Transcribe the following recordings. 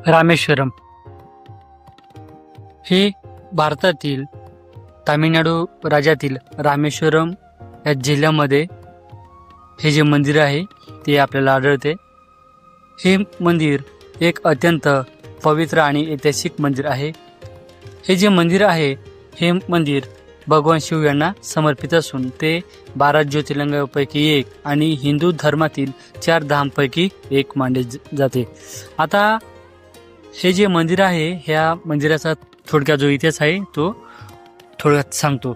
रामेश्वरम हे भारतातील तामिळनाडू राज्यातील रामेश्वरम या जिल्ह्यामध्ये हे जे मंदिर आहे ते आपल्याला आढळते। हे मंदिर एक अत्यंत पवित्र आणि ऐतिहासिक मंदिर आहे। हे जे मंदिर आहे हे मंदिर भगवान शिव यांना समर्पित असून ते 12 ज्योतिर्लिंगांपैकी एक आणि हिंदू धर्मातील 4 धामपैकी एक मानले जाते। आता हे जे मंदिर आहे ह्या मंदिराचा थोडक्यात जो इतिहास आहे तो थोडक्यात सांगतो।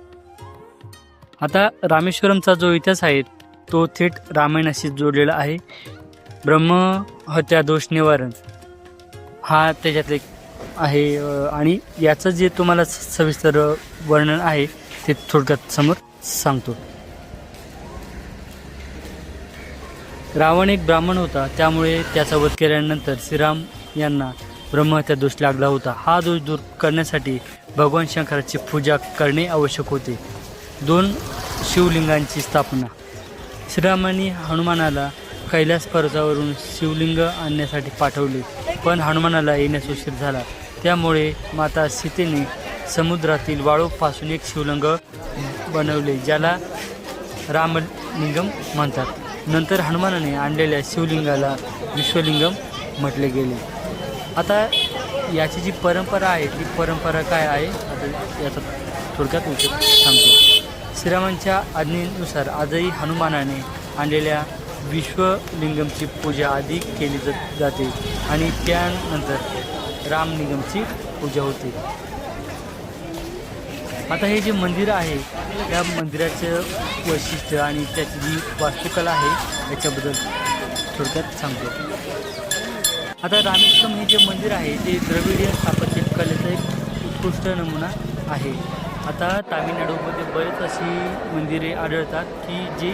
आता रामेश्वरमचा जो इतिहास आहे तो थेट रामायणाशी जोडलेला आहे। ब्रह्महत्या दोष निवारण हा त्याच्यातले आहे आणि याचं जे तुम्हाला सविस्तर वर्णन आहे ते थोडक्यात समोर सांगतो। रावण एक ब्राह्मण होता, त्यामुळे त्याचा वध केल्यानंतर श्रीराम यांना ब्रह्महत्या दोष लागला होता। हा दोष दूर करण्यासाठी भगवान शंकराची पूजा करणे आवश्यक होते। 2 शिवलिंगांची स्थापना। श्रीरामांनी हनुमानाला कैलास पर्वतावरून शिवलिंग आणण्यासाठी पाठवले, पण हनुमानाला येण्यास उशीर झाला। त्यामुळे माता सीतेने समुद्रातील वाळूपासून एक शिवलिंग बनवले, ज्याला रामलिंगम म्हणतात। नंतर हनुमानाने आणलेल्या शिवलिंगाला विश्वलिंगम म्हटले गेले। आता याची जी परंपरा आहे ती परंपरा काय आहे आता याचा थोडक्यात उल्लेख सांगतो। श्रीरामांच्या आज्ञेनुसार आजही हनुमानाने आणलेल्या विश्वलिंगमची पूजा आधी केली जाते आणि त्यानंतर रामलिंगमची पूजा होते। आता हे जे मंदिर आहे या मंदिराचं वैशिष्ट्य आणि त्याची जी वास्तुकला आहे याच्याबद्दल थोडक्यात सांगतो। आता रामेश्वरम हे जे मंदिर आहे ते द्रविडीय स्थापत्य कलेचा एक उत्कृष्ट नमुना आहे। आता तामिळनाडूमध्ये बरेच अशी मंदिरे आढळतात की जी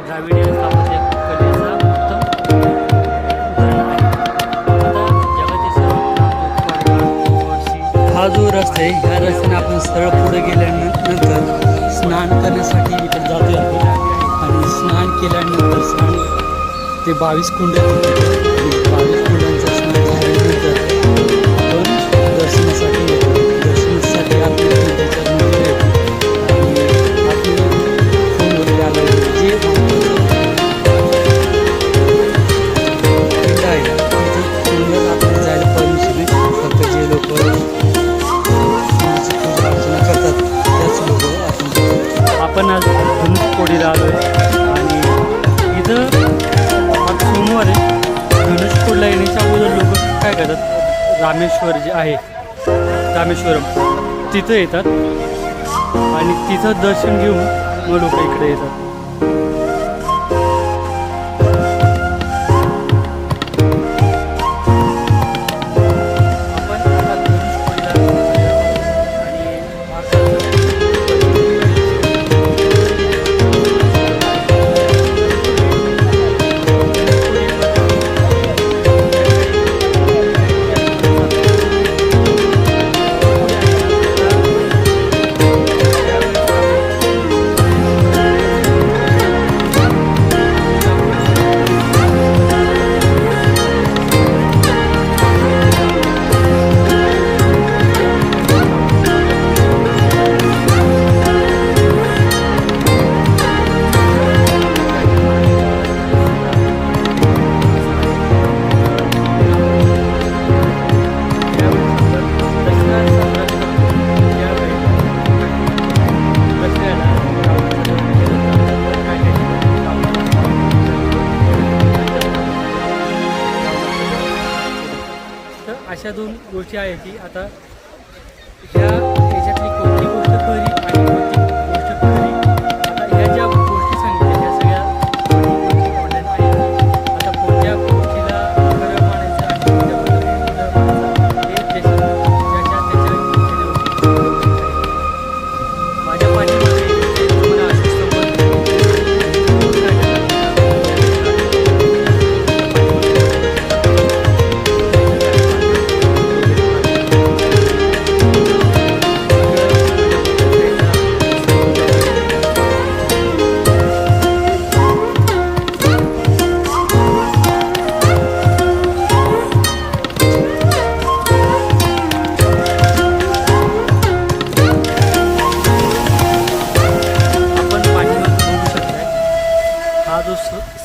द्राविडीय स्थापत्य कलेचा उत्तम उदाहरण आहे। आता जगातील सर्व हा जो रस्ता आहे ह्या रस्त्याने आपण सरळ पुढे गेल्यानंतर स्नान करण्यासाठी इथे जातो आणि स्नान केल्यानंतर ते 22 कुंड 22 कुंडांचं स्नान झाल्यानंतर आपण दर्शनासाठी येतो। दर्शनासाठी आपण त्याच्यामध्ये येतो आणि आपले फोन वगैरे आलं जे आहे तिथं कुंडात आपण जायला परमिशन आहे, फक्त जे लोक पूजा अर्चना करतात त्याच लोक आपण आज धनुषकोडीला आलो आहे आणि इथं सोमवार आहे। धनुषकोडला येण्याच्या अगोदर लोक काय करतात, रामेश्वर जे आहे रामेश्वरम तिथं येतात आणि तिथं दर्शन घेऊन मग लोक इकडे येतात। अशा 2 गोष्टी आहेत की आता ह्या याच्यातली कोणती गोष्ट खरी आणि कोणती गोष्ट खरी, आता ह्या ज्या गोष्टी सांगितल्या ह्या सगळ्या ऑनलाईन आहेत। आता कोणत्या गोष्टीला खरं मानायचं आणि कोणत्या गोष्टीला मानायचं हे त्याच्या माझ्या पाठीमध्ये ते तुम्हाला असे संबंध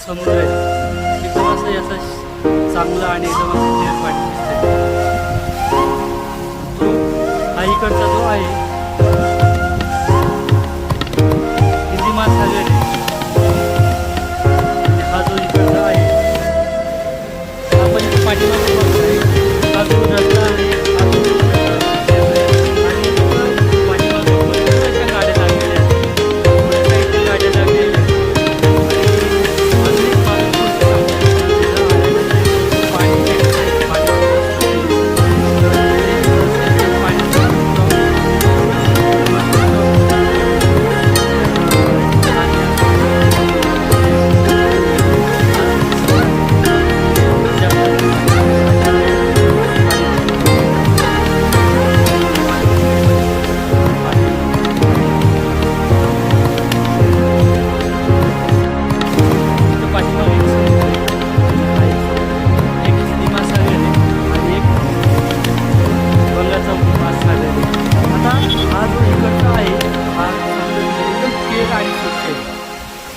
समुद्र आहे. एकदम असं याचा चांगलं आणि एकदम असं क्लिअर पाणी दिसतंय. तो हा इकडचा जो आहे हिंदी महासागर आहे. आणि हा जो इकडचा आहे आपण इथे पाठीमागे बघतोय हा जो रस्ता आहे हा जो आणि पाठीमागे बऱ्याचशा गाड्या लागलेल्या आहेत. थोड्या साईडच्या गाड्या लागलेल्या आहेत. आणि अजून एक माणूस पुढचं पाणी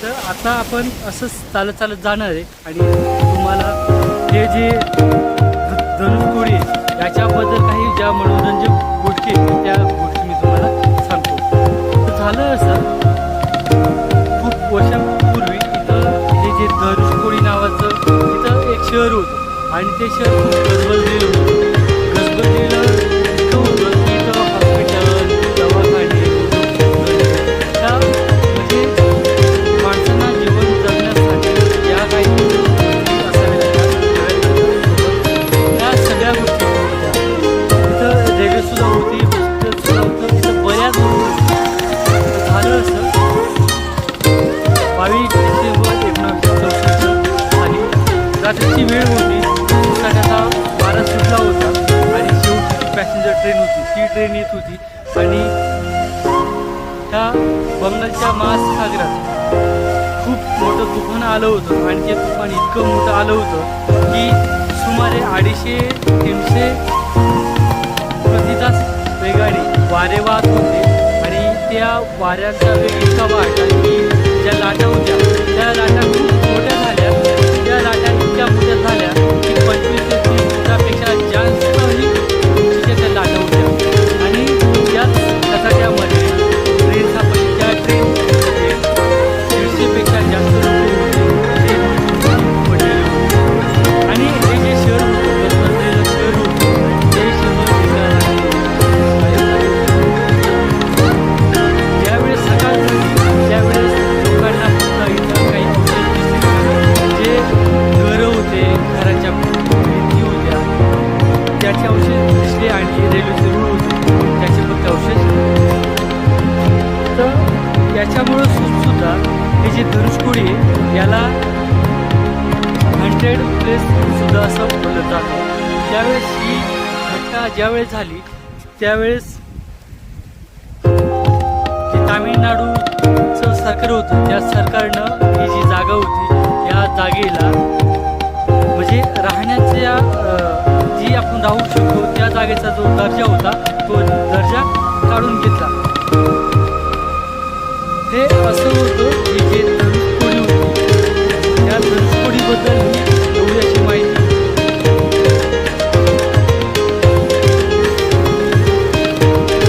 तर आता आपण असंच चालत चालत जाणार आहे आणि तुम्हाला हे जे धनुष्कोडी आहे याच्याबद्दल काही ज्या मनोरंजक गोष्टी आहेत त्या गोष्टी मी तुम्हाला सांगतो. तर झालं असं खूप वर्षांपूर्वी इथं हे जे धनुष्कोडी नावाचं इथं एक शहर होतं आणि ते शहर खूप गजबजलेलं होतं. गजबजलेलं इतकं होतं की इथं हॉस्पिटल दवाखाने त्या म्हणजे माणसांना जीवन जगण्यासाठी या काही गोष्टी असाव्या लागतात. त्या सगळ्या गोष्टी होत्या. इथं रेल्वेसुद्धा होती, हॉस्पिटलसुद्धा होतं. इथं बऱ्याच गोष्टी झालं असं 22 डिसेंबर 1964 आणि रात्रीची वेळ होती. दिवसाचा वारा सुटला होता आणि शेवटची पॅसेंजर ट्रेन होती ती ट्रेन येत होती आणि त्या बंगालच्या महासागरात खूप मोठं तुफान आलं होतं आणि ते तुफान इतकं मोठं आलं होतं की सुमारे 250-300 प्रति तास वेगाने वारे वाहत होते आणि त्या वाऱ्यांचा वेग इतका वाढला की ज्या लाटा होत्या त्या लाटा खूप मोठ्या झाल्या. त्या लाटा इतक्या मोठ्या झाल्या की 25 ते 30 फुटापेक्षा जास्तही उंचीच्या त्या लाटा होत्या आणि त्याच त्यामध्ये ट्रेन सापडली. त्या ट्रेनमध्ये 150पेक्षा जास्त लोक होते ते पडलेले होते आणि हे जे शहर होतं गजबजलेलं शहर होतं ते शहर ज्यावेळेस सकाळ झाली त्यावेळेस लोकांना फक्त इथं काही औषध दिसले जे घरं होते घराच्या भिंती होत्या त्याचे औषध दिसले आणि रेल्वेचे रूळ होते त्याचे फक्त औषध. तर याच्यामुळं सुद्धा हे जे धनुष्कोडी आहे याला 100 प्लेस सुद्धा असं बोललं जातं. त्यावेळेस ही घटना ज्यावेळेस झाली त्यावेळेस जे तामिळनाडूचं सरकार होतं त्या सरकारनं ही जी जागा होती या जागेला म्हणजे राहण्याच्या जी आपण राहू शकतो त्या जागेचा जो दर्जा होता तो दर्जा काढून घेतला. ते असं होतं की जे धनुष्कोडी होती त्या धनुष्कोडीबद्दल एवढी अशी माहिती.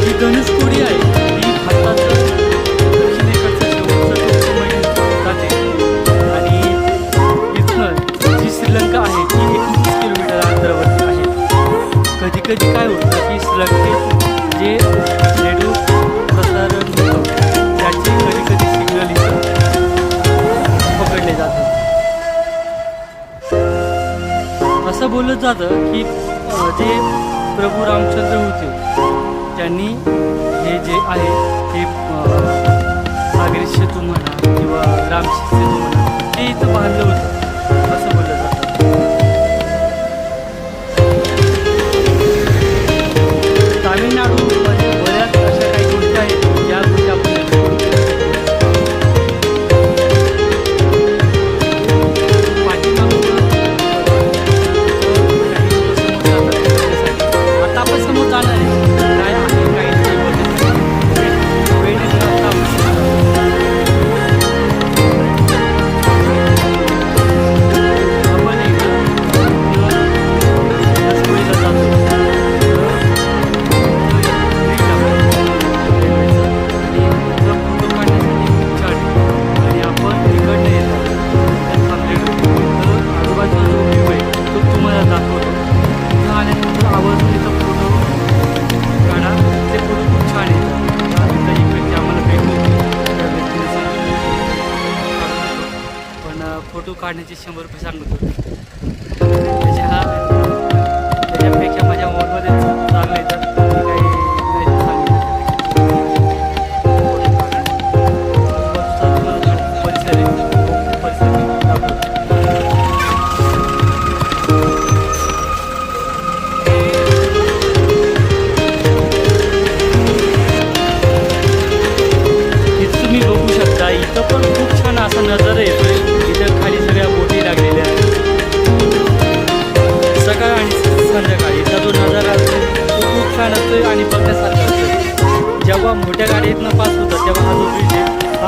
ही धनुष्कोडी आहे ही भारताचं दक्षिणेकडचं शेवटचं टोक जाते आणि इथनं जी श्रीलंका आहे ती 29 किलोमीटर अंतरावरती आहे. कधी कधी काय होतं की श्रीलंकेत जे रेडिओ प्रसारण होतं त्याचे कधी कधी सिग्नल इथं पकडले जातात. असं बोललं जातं की जे प्रभू रामचंद्र होते त्यांनी हे जे आहे ते सागरी सेतू म्हणा किंवा रामशी सेतू म्हणा ते इथं बांधलं होतं असं बोललं जातं. तामिळनाडूमध्ये बऱ्याच अशा काही गोष्टी आहेत ज्या गोष्टी आपण आता आपण समोर जाणार आहे काय आहे काही नाही वेळ फोटो काढण्याचे 100 रुपये सांगत होते. त्याच्यापेक्षा माझ्या मोबाईलमध्ये चांगलं येतात. मी काही नाही सांगितलं. परिसर आहे, परिसर दाखवतो. इथं तुम्ही बघू शकता, इथं पण खूप छान असा नजारा येतोय. इथं खाली सगळ्या बोटी लागलेल्या आहेत. सकाळ आणि संध्याकाळी इथला जो नजारा असतो तो खूप छान असतो आणि बघण्यासारखा असतो. जेव्हा मोठ्या गाड्या इथनं पास होतात तेव्हा हा जो ब्रिज आहे हा